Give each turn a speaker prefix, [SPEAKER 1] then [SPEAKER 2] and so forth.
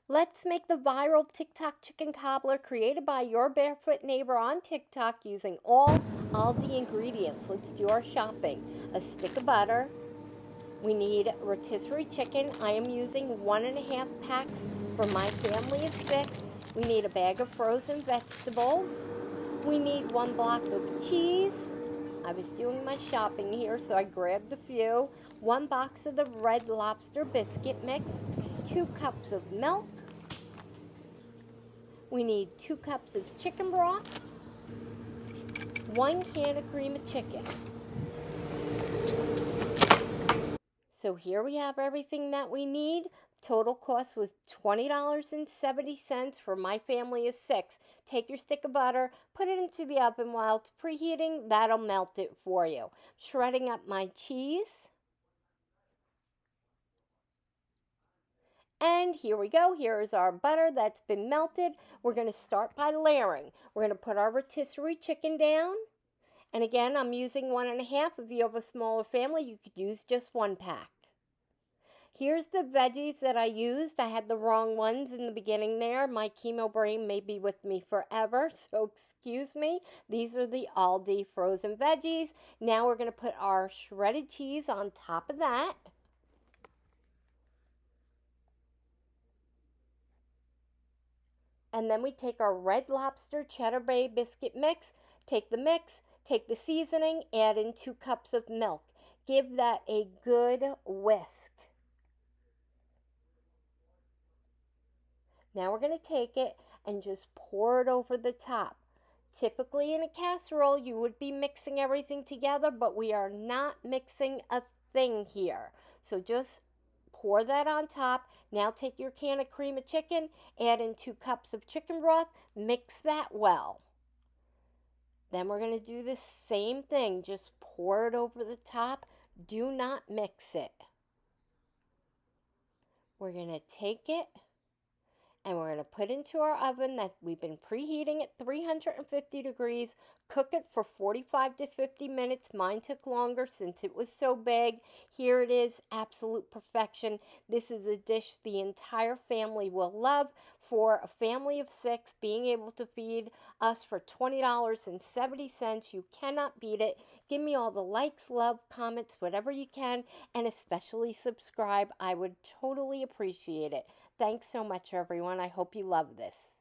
[SPEAKER 1] Let's make the viral TikTok chicken cobbler created by your barefoot neighbor on TikTok using all ALDI ingredients. Let's do our shopping. A stick of butter. We need rotisserie chicken. I am using 1.5 packs for my family of 6. We need a bag of frozen vegetables. We need 1 block of cheese. I was doing my shopping here, so I grabbed a few. 1 box of the Red Lobster biscuit mix. 2 cups of milk. We need 2 cups of chicken broth. 1 can of cream of chicken. So here we have everything that we need. Total cost was $20.70 for my family of 6. Take your stick of butter, put it into the oven while it's preheating. That'll melt it for you. Shredding up my cheese. And here we go. Here is our butter that's been melted. We're going to start by layering. We're going to put our rotisserie chicken down. And again, I'm using 1.5. If you have a smaller family, you could use just 1 pack. Here's the veggies that I used. I had the wrong ones in the beginning there. My chemo brain may be with me forever, so excuse me. These are the ALDI frozen veggies. Now we're going to put our shredded cheese on top of that. And then we take our Red Lobster Cheddar Bay biscuit mix, take the mix, take the seasoning, add in 2 cups of milk. Give that a good whisk. Now we're going to take it and just pour it over the top. Typically in a casserole, you would be mixing everything together, but we are not mixing a thing here. So just pour that on top. Now take your can of cream of chicken, add in 2 cups of chicken broth, mix that well. Then we're going to do the same thing. Just pour it over the top. Do not mix it. We're going to take it and we're going to put into our oven that we've been preheating at 350 degrees. Cook it for 45 to 50 minutes. Mine took longer since it was so big. Here it is, absolute perfection. This is a dish the entire family will love. For a family of 6, being able to feed us for $20.70, you cannot beat it. Give me all the likes, love, comments, whatever you can, and especially subscribe. I would totally appreciate it. Thanks so much, everyone. I hope you love this.